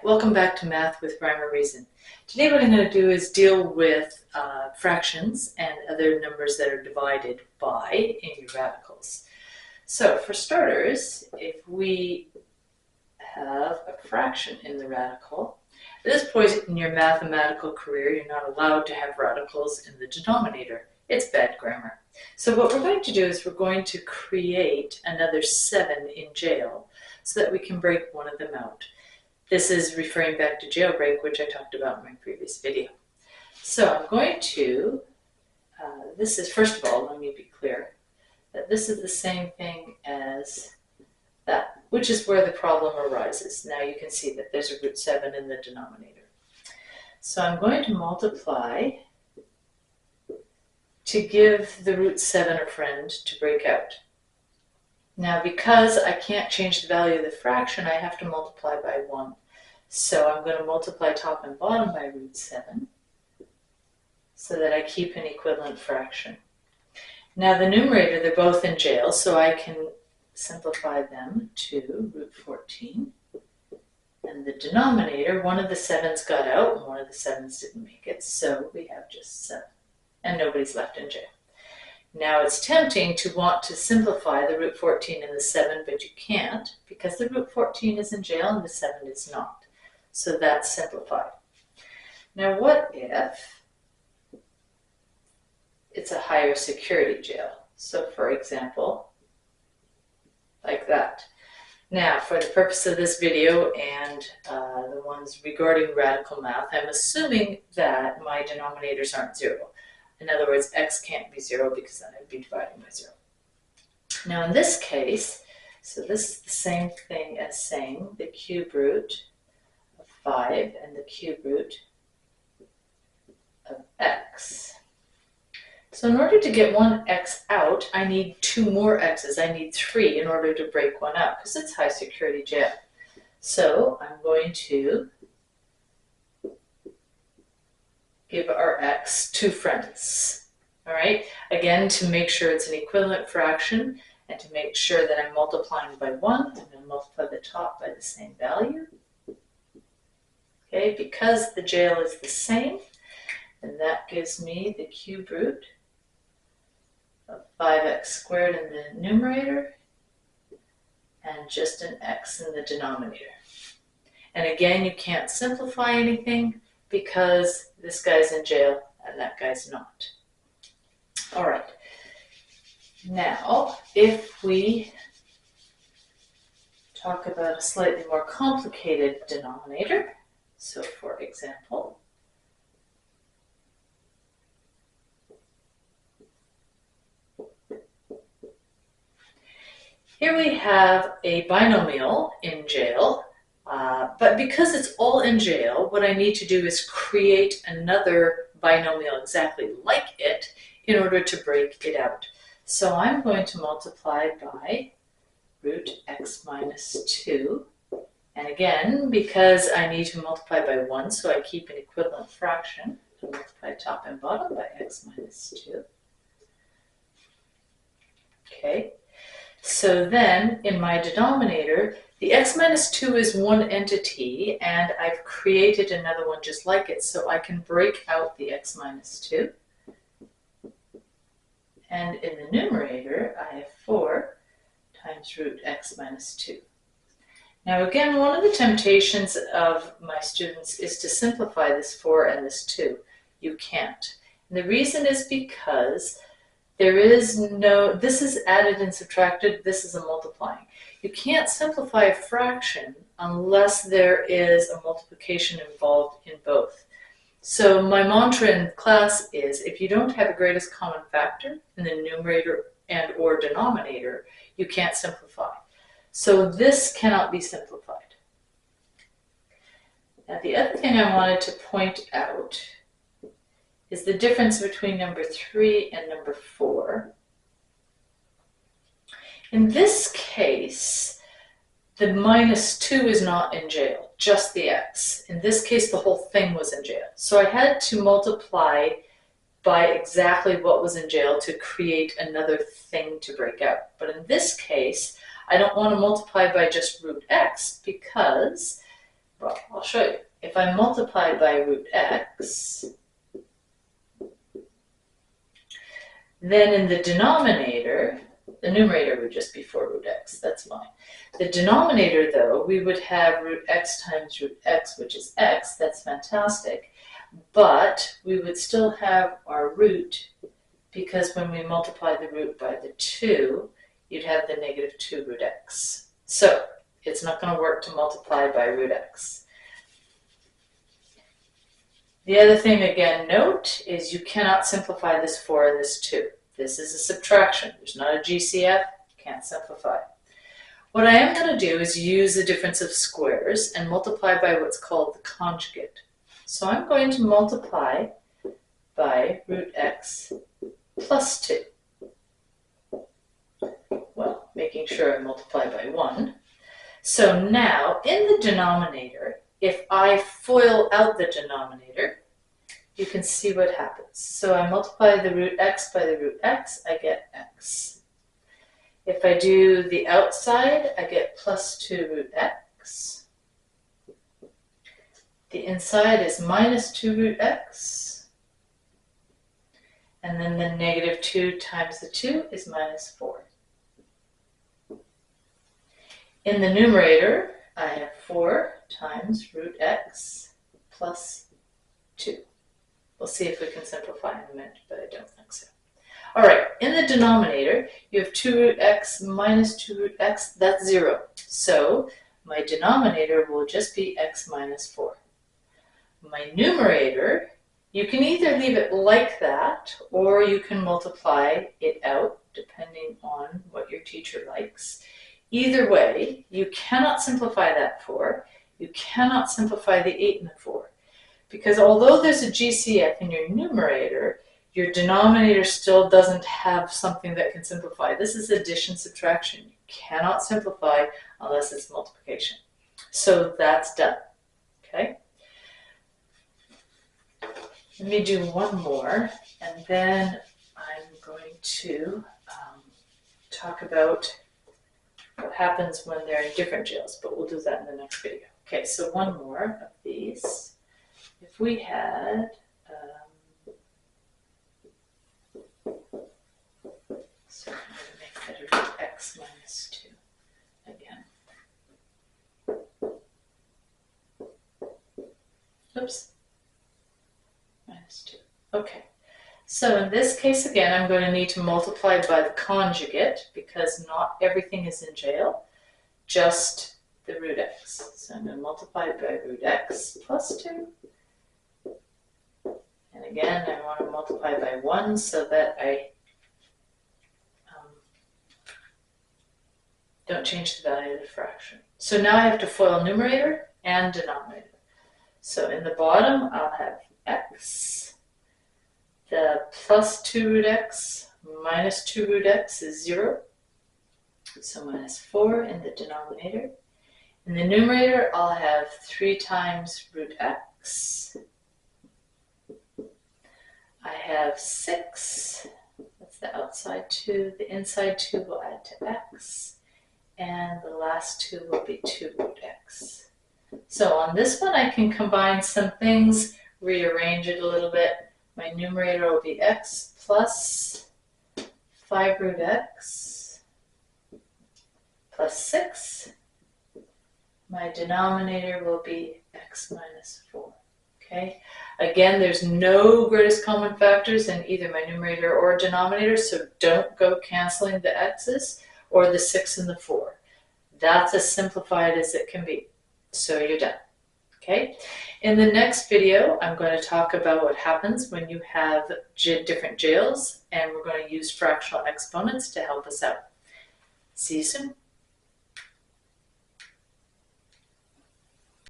welcome back to Math with Rhyme or Reason. Today what I'm going to do is deal with fractions and other numbers that are divided by in your radicals. So for starters, if we have a fraction in the radical, at this point in your mathematical career you're not allowed to have radicals in the denominator. It's bad grammar. So what we're going to do is we're going to create another 7 in jail so that we can break one of them out. This is referring back to jailbreak, which I talked about in my previous video. So I'm going to, this is, first of all, let me be clear, that this is the same thing as that, which is where the problem arises. Now you can see that there's a root 7 in the denominator. So I'm going to multiply to give the root 7 a friend to break out. Now, because I can't change the value of the fraction, I have to multiply by 1. So I'm going to multiply top and bottom by root 7 so that I keep an equivalent fraction. Now, the numerator, they're both in jail, so I can simplify them to root 14. And the denominator, one of the 7's got out, and one of the 7's didn't make it, so we have just 7. And nobody's left in jail. Now it's tempting to want to simplify the root 14 and the 7, but you can't because the root 14 is in jail and the 7 is not. So that's simplified. Now what if it's a higher security jail? So for example, like that. Now for the purpose of this video and the ones regarding radical math, I'm assuming that my denominators aren't 0. In other words, x can't be 0 because then I'd be dividing by 0. Now in this case, so this is the same thing as saying the cube root of 5 and the cube root of x. So in order to get one x out, I need 2 more x's. I need 3 in order to break one out because it's high security jail. So I'm going to give our x 2 friends. All right, again, to make sure it's an equivalent fraction and to make sure that I'm multiplying by 1, I'm going to multiply the top by the same value. Okay, because the jail is the same, and that gives me the cube root of 5x squared in the numerator and just an x in the denominator. And again, you can't simplify anything because this guy's in jail and that guy's not. All right. Now, if we talk about a slightly more complicated denominator, so for example, here we have a binomial in jail. But because it's all in jail, what I need to do is create another binomial exactly like it in order to break it out. So I'm going to multiply by root x minus 2. And again, because I need to multiply by 1, so I keep an equivalent fraction, I multiply top and bottom by x minus 2. Okay, so then in my denominator, the x minus 2 is one entity, and I've created another one just like it, so I can break out the x minus 2. And in the numerator, I have 4 times root x minus 2. Now again, one of the temptations of my students is to simplify this 4 and this 2. You can't. And the reason is because there is no, this is added and subtracted, this is a multiplying. You can't simplify a fraction unless there is a multiplication involved in both. So my mantra in class is if you don't have a greatest common factor in the numerator and or denominator, you can't simplify. So this cannot be simplified. Now the other thing I wanted to point out is the difference between number 3 and number 4. In this case, the minus 2 is not in jail, just the x. In this case, the whole thing was in jail. So I had to multiply by exactly what was in jail to create another thing to break out. But in this case, I don't want to multiply by just root x because Well, I'll show you. If I multiply by root x, then in the denominator, the numerator would just be 4 root x, that's fine. The denominator, though, we would have root x times root x, which is x, that's fantastic. But we would still have our root, because when we multiply the root by the 2, you'd have the negative 2 root x. So it's not going to work to multiply by root x. The other thing, again, note, is you cannot simplify this 4 and this 2. This is a subtraction. There's not a GCF. Can't simplify. What I am going to do is use the difference of squares and multiply by what's called the conjugate. So I'm going to multiply by root x plus 2. Well, making sure I multiply by 1. So now, in the denominator, if I FOIL out the denominator, you can see what happens. So I multiply the root x by the root x, I get x. If I do the outside, I get plus 2 root x. The inside is minus 2 root x. And then the negative 2 times the 2 is minus 4. In the numerator, I have 4 times root x plus 2. We'll see if we can simplify in a minute, but I don't think so. All right, in the denominator, you have 2 root x minus 2 root x, that's 0. So my denominator will just be x minus 4. My numerator, you can either leave it like that, or you can multiply it out, depending on what your teacher likes. Either way, you cannot simplify that 4. You cannot simplify the 8 and the 4. Because although there's a GCF in your numerator, your denominator still doesn't have something that can simplify. This is addition, subtraction. You cannot simplify unless it's multiplication. So that's done, okay? Let me do one more, and then I'm going to talk about what happens when they're in different jails, but we'll do that in the next video. Okay, so one more of these. If we had, so I'm going to make that a root x minus 2 again. Oops, minus 2. Okay, so in this case again, I'm going to need to multiply by the conjugate because not everything is in jail, just the root x. So I'm going to multiply by root x plus 2. And again, I want to multiply by 1 so that I don't change the value of the fraction. So now I have to FOIL numerator and denominator. So in the bottom, I'll have x. The plus 2 root x minus 2 root x is 0. So minus 4 in the denominator. In the numerator, I'll have 3 times root x. I have 6, that's the outside 2, the inside 2 will add to x, and the last 2 will be 2 root x. So on this one I can combine some things, rearrange it a little bit. My numerator will be x plus 5 root x plus 6. My denominator will be x minus 4. Okay. Again, there's no greatest common factors in either my numerator or denominator, so don't go canceling the x's or the 6 and the 4. That's as simplified as it can be. So you're done. Okay. In the next video, I'm going to talk about what happens when you have different jails, and we're going to use fractional exponents to help us out. See you soon.